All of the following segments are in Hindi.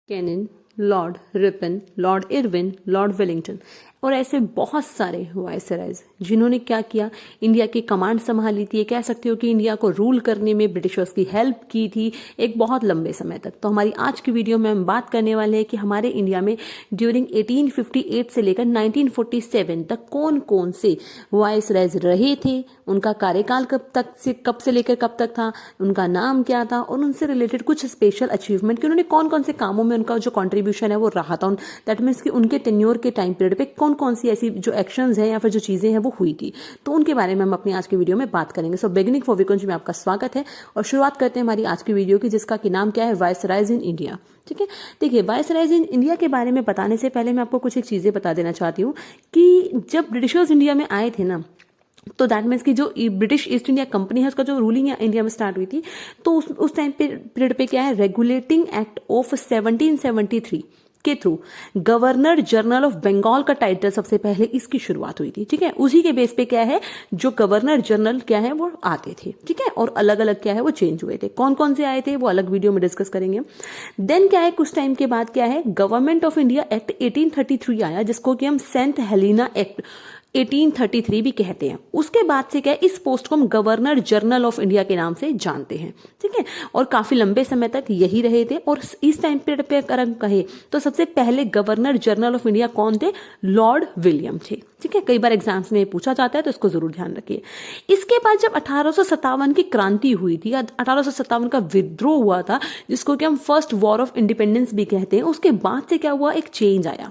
Canine, Lord Ripon, Lord Irwin, Lord Wellington और ऐसे बहुत सारे वायसरायज जिन्होंने क्या किया, इंडिया की कमांड संभाली थी। ये कह सकते हो कि इंडिया को रूल करने में ब्रिटिशर्स की हेल्प की थी एक बहुत लंबे समय तक। तो हमारी आज की वीडियो में हम बात करने वाले हैं कि हमारे इंडिया में ड्यूरिंग 1858 से लेकर 1947 तक कौन कौन से वायसरायज रहे थे, उनका कार्यकाल कब से लेकर कब तक था, उनका नाम क्या था और उनसे रिलेटेड कुछ स्पेशल अचीवमेंट कि उन्होंने कौन कौन से कामों में उनका जो कॉन्ट्रीब्यूशन है वो रहा था। दैट मीन्स कि उनके टेन्योर के टाइम पीरियड पे कौन कौन सी ऐसी जो एक्शंस हैं या फिर जो चीजें हैं वो हुई थी, तो उनके बारे में हम अपनी आज की वीडियो में बात करेंगे। सो बिगिनिंग फॉर विकुंज में आपका स्वागत है और शुरुआत करते हैं हमारी आज की वीडियो की, जिसका कि नाम क्या है, वायसरायज इन इंडिया। ठीक है, देखिए वायसरायज इन इंडिया के बारे में बताने से पहले मैं आपको कुछ एक चीजें बता देना चाहती हूँ कि जब ब्रिटिशर्स इंडिया में आए थे ना, तो दैट मीन्स की जो ब्रिटिश ईस्ट इंडिया कंपनी है उसका जो रूलिंग इंडिया में स्टार्ट हुई थी, तो उस टाइम पीरियड पे क्या है, रेगुलेटिंग एक्ट ऑफ 1773 के through governor general of Bengal का टाइटल सबसे पहले इसकी शुरुआत हुई थी। ठीक है, उसी के बेस पे क्या है, जो गवर्नर जनरल क्या है वो आते थे। ठीक है, और अलग अलग क्या है वो चेंज हुए थे। कौन कौन से आए थे वो अलग वीडियो में डिस्कस करेंगे। देन क्या है, कुछ टाइम के बाद क्या है, गवर्नमेंट ऑफ इंडिया एक्ट 1833 आया, जिसको कि हम सेंट हेलिना एक्ट 1833 भी कहते हैं। उसके बाद से क्या है, इस पोस्ट को हम गवर्नर जनरल ऑफ इंडिया के नाम से जानते हैं। ठीक है, और काफी लंबे समय तक यही रहे थे। और इस टाइम पीरियड पे अगर हम कहें तो सबसे पहले गवर्नर जनरल ऑफ इंडिया कौन थे, लॉर्ड विलियम थे। ठीक है, कई बार एग्जाम्स में पूछा जाता है तो इसको जरूर ध्यान रखिए। इसके बाद जब 1857 की क्रांति हुई थी या 1857 का विद्रोह हुआ था, जिसको कि हम फर्स्ट वॉर ऑफ इंडिपेंडेंस भी कहते हैं, उसके बाद से क्या हुआ, एक चेंज आया।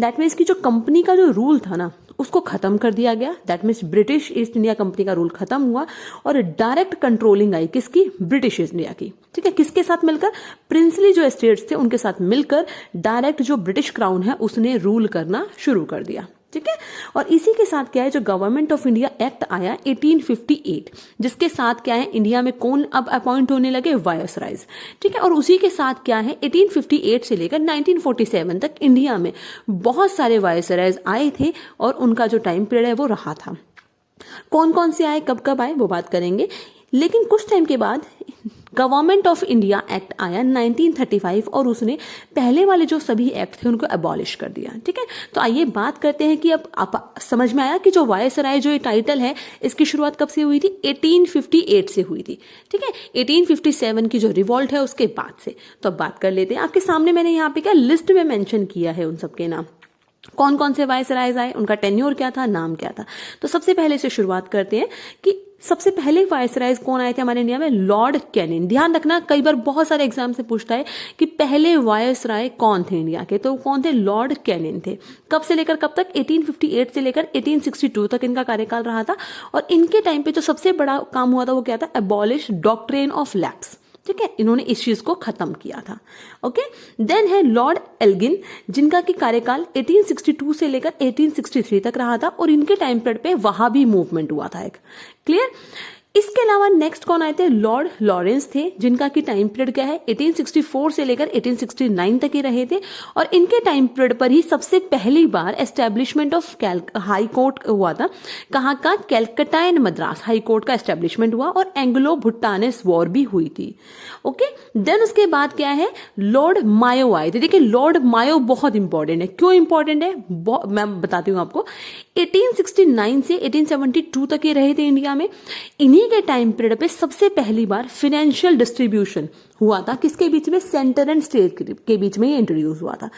दैट मीन्स की जो कंपनी का जो रूल था ना उसको खत्म कर दिया गया। That means British east India company का रूल खत्म हुआ और डायरेक्ट कंट्रोलिंग आई किसकी, ब्रिटिश ईस्ट इंडिया की। ठीक है, किसके साथ मिलकर, प्रिंसली जो स्टेट्स थे उनके साथ मिलकर डायरेक्ट जो ब्रिटिश क्राउन है उसने रूल करना शुरू कर दिया। ठीक है, और इसी के साथ क्या है, जो गवर्नमेंट ऑफ इंडिया एक्ट आया 1858, जिसके साथ क्या है, इंडिया में कौन अब अपॉइंट होने लगे, वायसरायज। ठीक है, और उसी के साथ क्या है, 1858 से लेकर 1947 तक इंडिया में बहुत सारे वायसरायज आए थे और उनका जो टाइम पीरियड है वो रहा था। कौन कौन से आए, कब कब आए, वो बात करेंगे। लेकिन कुछ टाइम के बाद गवर्नमेंट ऑफ इंडिया एक्ट आया 1935 और उसने पहले वाले जो सभी एक्ट थे उनको अबॉलिश कर दिया। ठीक है, तो आइए बात करते हैं कि अब आप समझ में आया कि जो वायसराय जो ये टाइटल है इसकी शुरुआत कब से हुई थी, 1858 से हुई थी। ठीक है, 1857 की जो रिवॉल्ट है उसके बाद से। तो अब बात कर लेते हैं, आपके सामने मैंने यहाँ पे क्या लिस्ट में मेंशन किया है उन सबके नाम, कौन कौन से वायसरायज आए, उनका टेन्योर क्या था, नाम क्या था। तो सबसे पहले से शुरुआत करते हैं कि सबसे पहले वायसरायज कौन आए थे हमारे इंडिया में, लॉर्ड कैनिन। ध्यान रखना, कई बार बहुत सारे एग्जाम से पूछता है कि पहले वायसराय कौन थे इंडिया के, तो कौन थे, लॉर्ड कैनिन थे। कब से लेकर कब तक, 1858 से लेकर 1862 तक इनका कार्यकाल रहा था। और इनके टाइम पे जो सबसे बड़ा काम हुआ था वो क्या था, एबॉलिश डॉक्ट्रिन ऑफ लैप्स। ठीक है, इन्होंने इस चीज को खत्म किया था। ओके, देन है लॉर्ड एल्गिन, जिनका की कार्यकाल 1862 से लेकर 1863 तक रहा था और इनके टाइम पीरियड पे वहां भी मूवमेंट हुआ था एक। क्लियर। इसके अलावा नेक्स्ट कौन आए थे, लॉर्ड लॉरेंस थे, जिनका की टाइम पीरियड क्या है, 1864 से लेकर 1869 तक ही रहे थे। और इनके टाइम पीरियड पर ही सबसे पहली बार एस्टेब्लिशमेंट ऑफ हाई कोर्ट हुआ था। कहाँ का, Calcutta and Madras high court का एस्टेब्लिशमेंट हुआ और एंग्लो भुट्टानिस वॉर भी हुई थी। ओके, देन उसके बाद क्या है, लॉर्ड मायो आए थे। देखिए लॉर्ड मायो बहुत इंपॉर्टेंट है। क्यों इंपॉर्टेंट है, मैं बताती हूँ आपको। 1869 से 1872 तक ये रहे थे इंडिया में। इन्हीं के टाइम पीरियड पे सबसे पहली बार फाइनेंशियल डिस्ट्रीब्यूशन हुआ था, किसके बीच में, सेंटर एंड स्टेट के बीच में ये इंट्रोड्यूस हुआ था।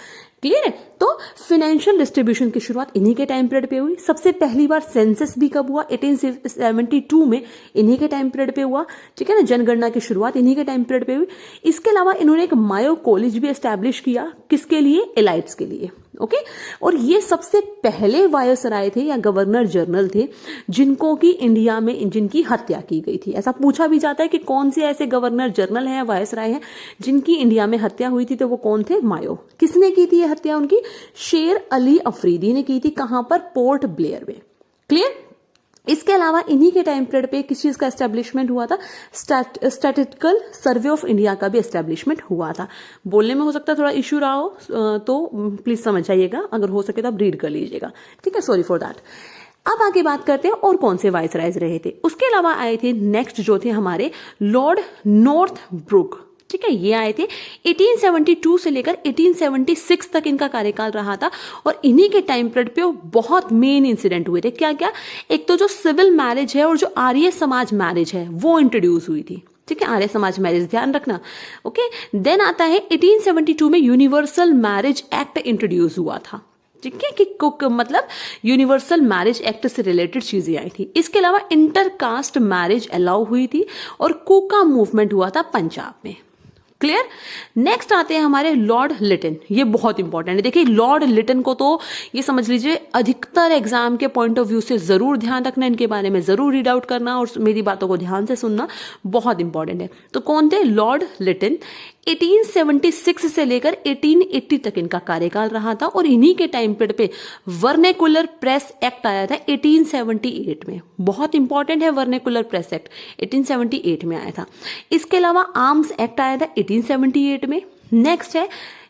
क्लियर है, तो फाइनेंशियल डिस्ट्रीब्यूशन की शुरुआत इन्हीं के टाइम पीरियड पे हुई। सबसे पहली बार सेंसस भी कब हुआ, 1872 में, इन्हीं के टाइम पीरियड पे हुआ। ठीक है ना, जनगणना की शुरुआत इन्हीं के टाइम पीरियड पे हुई। इसके अलावा इन्होंने एक मायो कॉलेज भी एस्टैब्लिश किया, किसके लिए, एलाइट्स के लिए। ओके, और ये सबसे पहले वायसराय थे या गवर्नर जनरल थे जिनको की इंडिया में जिनकी हत्या की गई थी। ऐसा पूछा भी जाता है कि कौन से ऐसे गवर्नर जनरल हैं, वायसराय हैं जिनकी इंडिया में हत्या हुई थी, तो वो कौन थे, मायो। किसने की थी ये हत्या उनकी, शेर अली अफरीदी ने की थी। कहां पर, पोर्ट ब्लेयर में। क्लियर। इसके अलावा इन्हीं के टाइम पीरियड पे किस चीज का एस्टेब्लिशमेंट हुआ था, स्टैटिस्टिकल सर्वे ऑफ इंडिया का भी एस्टेब्लिशमेंट हुआ था। बोलने में हो सकता है थोड़ा इश्यू रहा हो, तो प्लीज समझ जाइएगा, अगर हो सके तो आप रीड कर लीजिएगा। ठीक है, सॉरी फॉर दैट। अब आगे बात करते हैं और कौन से वायसरायज रहे थे। उसके अलावा आए थे नेक्स्ट जो थे हमारे लॉर्ड नॉर्थ ब्रुक। ठीक है, ये आए थे 1872 से लेकर 1876 तक इनका कार्यकाल रहा था। और इन्हीं के टाइम पीरियड पे वो बहुत मेन इंसिडेंट हुए थे। क्या क्या? एक तो जो सिविल मैरिज है और जो आर्य समाज मैरिज है वो इंट्रोड्यूस हुई थी। ठीक है, आर्य समाज मैरिज ध्यान रखना। ओके, देन आता है 1872 में यूनिवर्सल मैरिज एक्ट इंट्रोड्यूस हुआ था। ठीक है, कि मतलब यूनिवर्सल मैरिज एक्ट से रिलेटेड चीजें आई थी। इसके अलावा इंटरकास्ट मैरिज अलाउ हुई थी और कुका मूवमेंट हुआ था पंजाब में। क्लियर? नेक्स्ट आते हैं हमारे लॉर्ड लिटन। ये बहुत इंपॉर्टेंट है। देखिए, लॉर्ड लिटन को तो ये समझ लीजिए अधिकतर एग्जाम के पॉइंट ऑफ व्यू से जरूर ध्यान रखना, इनके बारे में जरूर रीड आउट करना और मेरी बातों को ध्यान से सुनना, बहुत इंपॉर्टेंट है। तो कौन थे? लॉर्ड लिटन। 1876 से लेकर 1880 तक इनका कार्यकाल रहा था और इन्हीं के टाइम पीरियड पे वर्नेकुलर प्रेस एक्ट आया था 1878 में। बहुत इंपॉर्टेंट है वर्नेकुलर प्रेस एक्ट, 1878 में आया था। इसके अलावा आर्म्स एक्ट आया था 1878 में। नेक्स्ट है,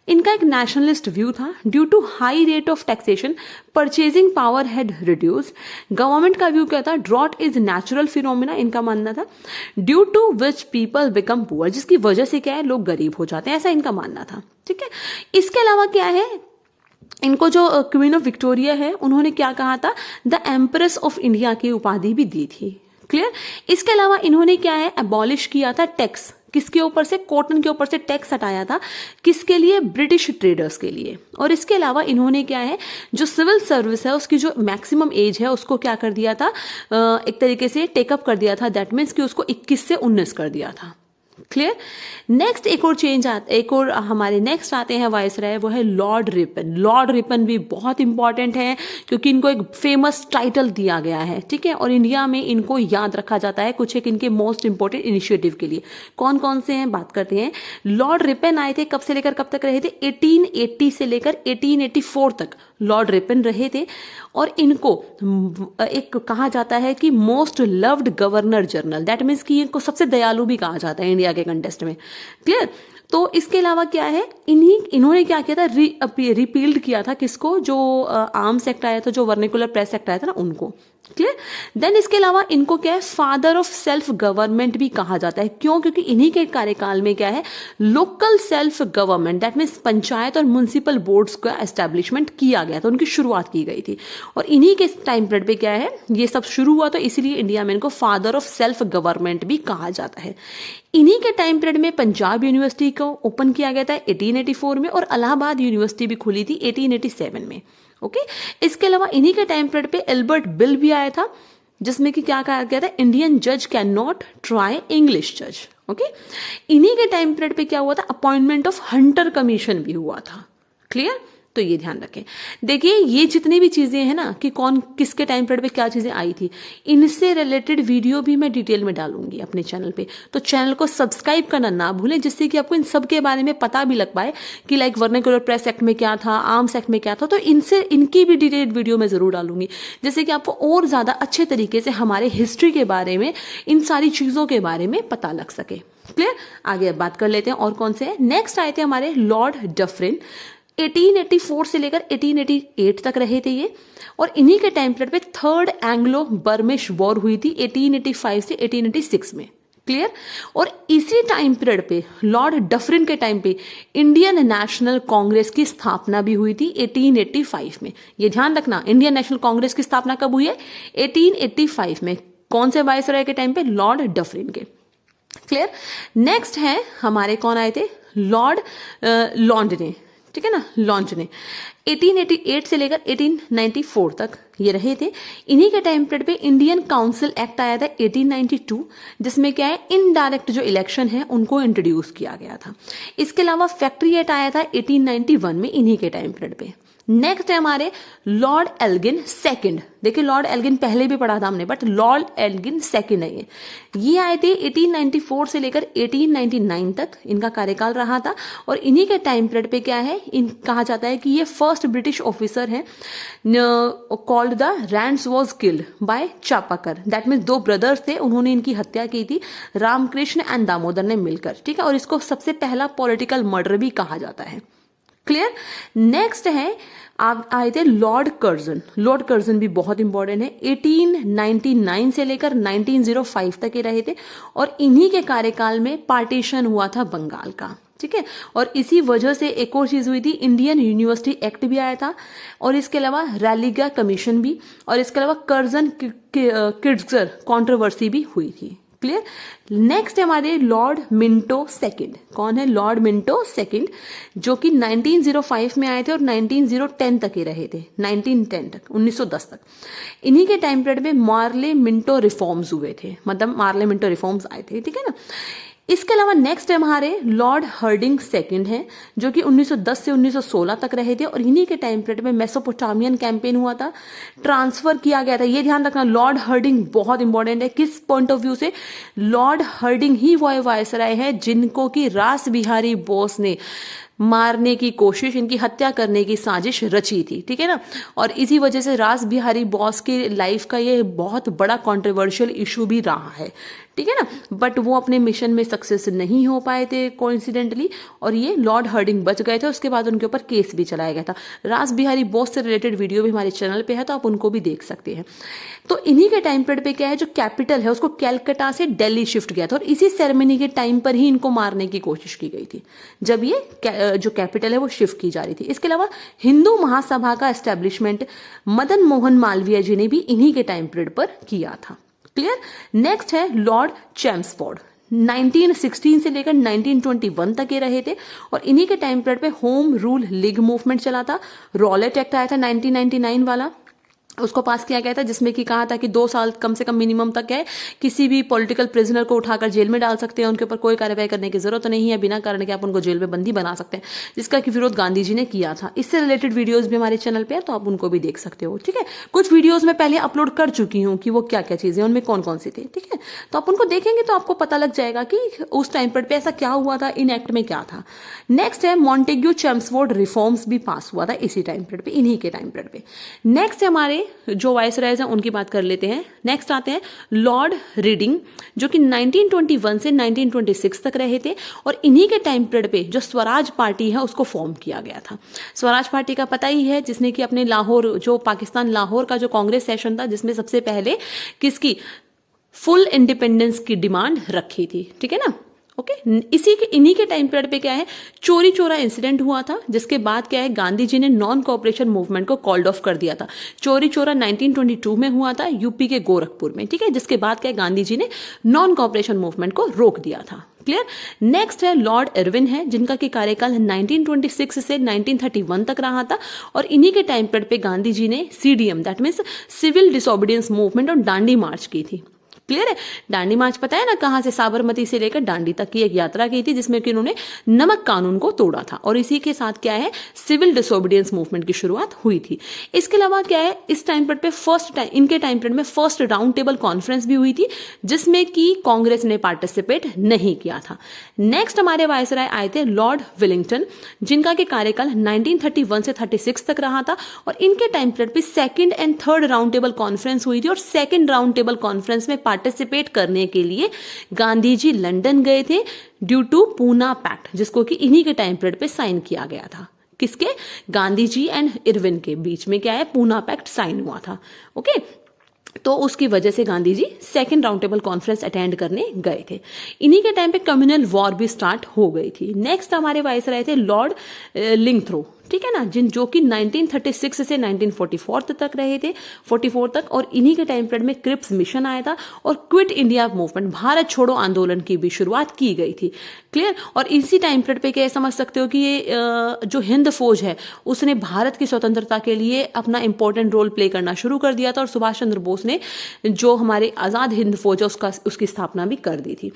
इनका एक नेशनलिस्ट व्यू था। Due to high rate of taxation purchasing power had reduced. Government का व्यू क्या था? ड्रॉट इज नेचुरल फिनोमिना, इनका मानना था। Due to which people become poor, जिसकी वजह से क्या है, लोग गरीब हो जाते हैं, ऐसा इनका मानना था। ठीक है, इसके अलावा क्या है, इनको जो क्वीन ऑफ विक्टोरिया है उन्होंने क्या कहा था? द एम्प्रेस ऑफ इंडिया की उपाधि भी दी थी। क्लियर? इसके अलावा इन्होंने क्या है, अबॉलिश किया था टैक्स। किसके ऊपर से? कॉटन के ऊपर से टैक्स हटाया था। किसके लिए? ब्रिटिश ट्रेडर्स के लिए। और इसके अलावा इन्होंने क्या है, जो सिविल सर्विस है उसकी जो मैक्सिमम एज है उसको क्या कर दिया था, एक तरीके से टेकअप कर दिया था। दैट मीन्स कि उसको 21 से 19 कर दिया था। क्लियर? नेक्स्ट एक और चेंज एक और हमारे नेक्स्ट आते हैं वाइसराय, वो है लॉर्ड रिपन। लॉर्ड रिपन भी बहुत इंपॉर्टेंट है क्योंकि इनको एक फेमस टाइटल दिया गया है। ठीक है, और इंडिया में इनको याद रखा जाता है कुछ एक इनके मोस्ट इंपॉर्टेंट इनिशिएटिव के लिए। कौन कौन से हैं, बात करते हैं। लॉर्ड रिपन आए थे, कब से लेकर कब तक रहे थे? 1880 से लेकर 1884 तक लॉर्ड रिपन रहे थे। और इनको एक कहा जाता है कि most loved governor general, that means कि इनको सबसे दयालु भी कहा जाता है इंडिया के कंटेस्ट में। क्लियर? तो इसके अलावा क्या है, इन्होंने क्या किया था, रिपील्ड किया था किसको? जो आर्म्स एक्ट आया था, जो वर्निकुलर प्रेस एक्ट आया था ना, उनको। क्लियर? देन इसके अलावा इनको क्या है, फादर ऑफ सेल्फ गवर्नमेंट भी कहा जाता है। क्यों? क्योंकि इन्हीं के कार्यकाल में क्या है, local self government, that means panchayat और म्युनिसिपल बोर्ड्स का एस्टेब्लिशमेंट किया गया था, उनकी शुरुआत की गई थी। और इन्हीं के टाइम पीरियड पे क्या है, ये सब शुरू हुआ, तो इसीलिए इंडिया में इनको फादर ऑफ सेल्फ गवर्नमेंट भी कहा जाता है। इन्हीं के टाइम पीरियड में पंजाब यूनिवर्सिटी को ओपन किया गया था 1884 में और इलाहाबाद यूनिवर्सिटी भी खुली थी 1887 में। ओके, इसके अलावा इन्हीं के टाइम पीरियड पे एल्बर्ट बिल भी आया था, जिसमें कि क्या कहा गया था, इंडियन जज कैन नॉट ट्राई इंग्लिश जज। ओके, इन्हीं के टाइम पीरियड पे क्या हुआ था, अपॉइंटमेंट ऑफ हंटर कमीशन भी हुआ था। क्लियर? तो ये ध्यान रखें। देखिए, ये जितनी भी चीजें हैं ना, कि कौन किसके टाइम पीरियड पे क्या चीजें आई थी, इनसे रिलेटेड वीडियो भी मैं डिटेल में डालूंगी अपने चैनल पे। तो चैनल को सब्सक्राइब करना ना भूलें, जिससे कि आपको इन सब के बारे में पता भी लग पाए कि लाइक वर्निकुलर प्रेस एक्ट में क्या था, आर्म्स एक्ट में क्या था। तो इनकी भी डिटेल्ड वीडियो मैं जरूर डालूंगी, जिससे कि आपको और ज्यादा अच्छे तरीके से हमारे हिस्ट्री के बारे में, इन सारी चीजों के बारे में पता लग सके। क्लियर? आगे अब बात कर लेते हैं और कौन से हैं। नेक्स्ट आए थे हमारे लॉर्ड डफरिन। 1884 से लेकर 1888 तक रहे थे ये। और इन्हीं के टाइम पीरियड पे थर्ड एंग्लो बर्मिश वॉर हुई थी 1885 से 1886 में। क्लियर? और इसी टाइम पीरियड पे लॉर्ड डफरिन के टाइम पे इंडियन नेशनल कांग्रेस की स्थापना भी हुई थी 1885 में। ये ध्यान रखना, इंडियन नेशनल कांग्रेस की स्थापना कब हुई है? 1885 में। कौन से वाइसरॉय के टाइम पे? लॉर्ड डफरिन के। क्लियर? नेक्स्ट है हमारे कौन आए थे, लॉर्ड लॉन्डने। ठीक है ना, लॉन्डने 1888 से लेकर 1894 तक ये रहे थे। इन्हीं के टाइम पीरियड पे इंडियन काउंसिल एक्ट आया था 1892, जिसमें क्या है, इनडायरेक्ट जो इलेक्शन है उनको इंट्रोड्यूस किया गया था। इसके अलावा फैक्ट्री एक्ट आया था 1891 में, इन्हीं के टाइम पीरियड पे। नेक्स्ट है हमारे लॉर्ड एल्गिन सेकंड। देखिए, लॉर्ड एल्गिन पहले भी पढ़ा था हमने, बट लॉर्ड एल्गिन सेकंड है ये आए थे 1894 से लेकर 1899 तक इनका कार्यकाल रहा था। और इन्हीं के टाइम पीरियड पे क्या है, कहा जाता है कि ये फर्स्ट ब्रिटिश ऑफिसर हैं called the Rand was killed by Chapekar. That means दो ब्रदर्स थे, उन्होंने इनकी हत्या की थी, रामकृष्ण एंड दामोदर ने मिलकर। ठीक है, और इसको सबसे पहला पॉलिटिकल मर्डर भी कहा जाता है। क्लियर। नेक्स्ट है आप आए थे लॉर्ड कर्जन। लॉर्ड कर्जन भी बहुत इंपॉर्टेंट है, 1899 से लेकर 1905 तक के रहे थे और इन्हीं के कार्यकाल में पार्टीशन हुआ था बंगाल का, ठीक है। और इसी वजह से एक और चीज हुई थी, इंडियन यूनिवर्सिटी एक्ट भी आया था और इसके अलावा रैलिगा कमीशन भी, और इसके अलावा कर्जन किर्चगर कंट्रोवर्सी भी हुई थी। क्लियर। नेक्स्ट है हमारे लॉर्ड मिंटो सेकंड। कौन है? लॉर्ड मिंटो सेकंड, जो कि 1905 में आए थे और 1910 तक ही रहे थे, 1910 तक, 1910 तक। इन्हीं के टाइम पीरियड में मार्ले मिंटो रिफॉर्म्स हुए थे, मतलब मार्ले मिंटो रिफॉर्म्स आए थे, ठीक है ना। इसके अलावा नेक्स्ट है हमारे लॉर्ड हर्डिंग सेकंड हैं, जो कि 1910 से 1916 तक रहे थे और इन्हीं के टाइम पीरियड में मेसोपोटामियन कैंपेन हुआ था, ट्रांसफर किया गया था। ये ध्यान रखना, लॉर्ड हर्डिंग बहुत इंपॉर्टेंट है। किस पॉइंट ऑफ व्यू से? लॉर्ड हर्डिंग ही वो वायसराय है जिनको कि रास बिहारी बोस ने मारने की कोशिश, इनकी हत्या करने की साजिश रची थी, ठीक है ना। और इसी वजह से रास बिहारी बोस की लाइफ का ये बहुत बड़ा कंट्रोवर्शियल इशू भी रहा है, ठीक है ना। बट वो अपने मिशन में सक्सेस नहीं हो पाए थे कोइंसिडेंटली, और ये लॉर्ड हर्डिंग बच गए थे। उसके बाद उनके ऊपर केस भी चलाया गया था। रास बिहारी बोस से रिलेटेड वीडियो भी हमारे चैनल पे है, तो आप उनको भी देख सकते हैं। तो इन्हीं के टाइम पीरियड पे क्या है, जो कैपिटल है उसको कैलकाटा से दिल्ली शिफ्ट किया था और इसी सेरेमनी के टाइम पर ही इनको मारने की कोशिश की गई थी, जब ये जो कैपिटल है वो शिफ्ट की जा रही थी। इसके अलावा हिंदू महासभा का एस्टेब्लिशमेंट मदन मोहन मालवीय जी ने भी इन्हीं के टाइम पीरियड पर किया था। क्लियर। नेक्स्ट है लॉर्ड चैम्सफोर्ड, 1916 से लेकर 1921 तक ये रहे थे और इन्हीं के टाइम पीरियड पे होम रूल लीग मूवमेंट चला था। रॉलेट एक्ट आया था 1999 वाला, उसको पास किया गया था, जिसमें कि कहा था कि 2 साल कम से कम मिनिमम तक है किसी भी पॉलिटिकल प्रिजनर को उठाकर जेल में डाल सकते हैं, उनके ऊपर कोई कार्रवाई करने की जरूरत नहीं है, बिना कारण के आप उनको जेल में बंदी बना सकते हैं, जिसका कि विरोध गांधी जी ने किया था। इससे रिलेटेड वीडियोस भी हमारे चैनल पे है, तो आप उनको भी देख सकते हो, ठीक है। कुछ वीडियोज में पहले अपलोड कर चुकी हूँ कि वो क्या क्या चीजें उनमें कौन कौन सी थी, ठीक है। तो आप उनको देखेंगे तो आपको पता लग जाएगा कि उस टाइम पर ऐसा क्या हुआ था, इन एक्ट में क्या था। नेक्स्ट है मॉन्टेग्यू चैम्सफोर्ड रिफॉर्म्स भी पास हुआ था इसी टाइम पीरियड पे, इन्हीं के टाइम पीरियड पे। नेक्स्ट है हमारे जो वाइसराय हैं उनकी बात कर लेते हैं। नेक्स्ट आते हैं लॉर्ड रीडिंग, जो कि 1921 से 1926 तक रहे थे और इन्हीं के टाइम पीरियड पे जो स्वराज पार्टी है उसको फॉर्म किया गया था। स्वराज पार्टी का पता ही है, जिसने कि अपने लाहौर, जो पाकिस्तान लाहौर का जो कांग्रेस सेशन था, जिसमें सबसे पहले किसकी फुल इंडिपेंडेंस की डिमांड रखी थी, ठीक है ना। ओके, इन्हीं के टाइम पीरियड पे क्या है, चोरी चोरा इंसिडेंट हुआ था, जिसके बाद क्या है, गांधी जी ने नॉन कोऑपरेशन मूवमेंट को कॉल्ड ऑफ कर दिया था। चोरी चोरा 1922 में हुआ था यूपी के गोरखपुर में, ठीक है, जिसके बाद क्या है, गांधी जी ने नॉन कोऑपरेशन मूवमेंट को रोक दिया था। क्लियर। नेक्स्ट है लॉर्ड इरविन है, जिनका की कार्यकाल 1926 से 1931 तक रहा था और इन्हीं के टाइम पीरियड पे गांधी जी ने CDM, that means civil disobedience movement और दांडी मार्च की थी। क्लियर है। दांडी मार्च पता है ना, कहां से? साबरमती से लेकर दांडी तक की एक यात्रा की थी, जिसमें कि उन्होंने नमक कानून को तोड़ा था और इसी के साथ क्या है, सिविल डिसोबीडियंस मूवमेंट की शुरुआत हुई थी। इसके अलावा क्या है, इस टाइम पीरियड पे इनके टाइम पीरियड में फर्स्ट राउंड टेबल कॉन्फ्रेंस भी हुई थी, जिसमें कि कांग्रेस ने पार्टिसिपेट नहीं किया था। नेक्स्ट हमारे वायसराय आए थे लॉर्ड विलिंगटन, जिनका के कार्यकाल 1931 से 36 तक रहा था और इनके टाइम पीरियड पे second and third round table conference हुई थी और सेकंड राउंड टेबल कॉन्फ्रेंस में पार्टिसिपेट करने के लिए गांधी जी लंदन गए थे ड्यू टू पूना पैक्ट, जिसको कि इन्हीं के टाइम पीरियड पे साइन किया गया था। किसके? गांधी जी एंड इरविन के बीच में क्या है, पूना पैक्ट साइन हुआ था। ओके, तो उसकी वजह से Gandhi ji second round table conference attend करने गए थे। इन्हीं के टाइम पे कम्युनल वॉर भी स्टार्ट हो गई थी। नेक्स्ट हमारे वाइसराय थे लॉर्ड लिंगथ्रो, ठीक है ना, जो कि 1936 से 1944 तक रहे थे, 44 तक, और इन्हीं के टाइम पीरियड में क्रिप्स मिशन आया था और क्विट इंडिया मूवमेंट, भारत छोड़ो आंदोलन की भी शुरुआत की गई थी। क्लियर। और इसी टाइम पीरियड पे क्या समझ सकते हो कि ये जो हिंद फौज है उसने भारत की स्वतंत्रता के लिए अपना इंपॉर्टेंट रोल प्ले करना शुरू कर दिया था और सुभाष चंद्र बोस ने जो हमारे आजाद हिंद फौज है उसकी स्थापना भी कर दी थी।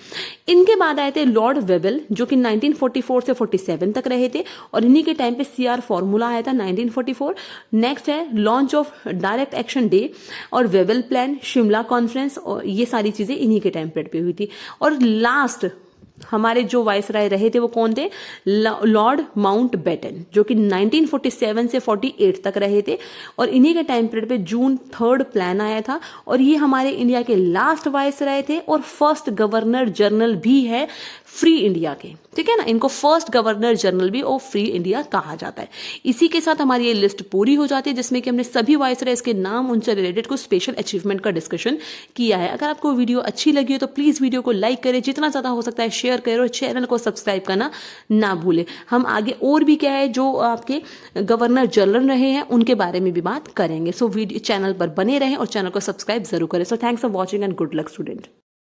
इनके बाद आए थे लॉर्ड वेवेल, जो कि 1944 से 47 तक रहे थे और इन्हीं के टाइम पे CR फॉर्मूला आया था 1944। नेक्स्ट है launch of direct action day और वेवेल प्लान, शिमला कॉन्फ्रेंस, और ये सारी चीजें इन्हीं के टाइम पीरियड पे हुई थी। और लास्ट हमारे जो वाइसराय रहे थे वो कौन थे, लॉर्ड माउंटबेटन, जो कि 1947 से 48 तक रहे थे और इन्हीं के टाइम पीरियड पे जून 3 प्लान आया था और ये हमारे इंडिया के लास्ट वाइसराय थे और फर्स्ट गवर्नर जनरल भी है फ्री इंडिया के, ठीक है ना। इनको फर्स्ट गवर्नर जनरल भी ऑफ फ्री इंडिया कहा जाता है। इसी के साथ हमारी ये लिस्ट पूरी हो जाती है, जिसमें कि हमने सभी वाइसरायज के नाम, उनसे रिलेटेड कुछ स्पेशल अचीवमेंट का डिस्कशन किया है। अगर आपको वीडियो अच्छी लगी हो तो प्लीज वीडियो को लाइक करें, जितना ज्यादा हो सकता है शेयर करें और चैनल को सब्सक्राइब करना ना भूलें। हम आगे और भी क्या है जो आपके गवर्नर जनरल रहे हैं उनके बारे में भी बात करेंगे। सो वीडियो चैनल पर बने रहें और चैनल को सब्सक्राइब जरूर करें। So thanks for watching and good luck student.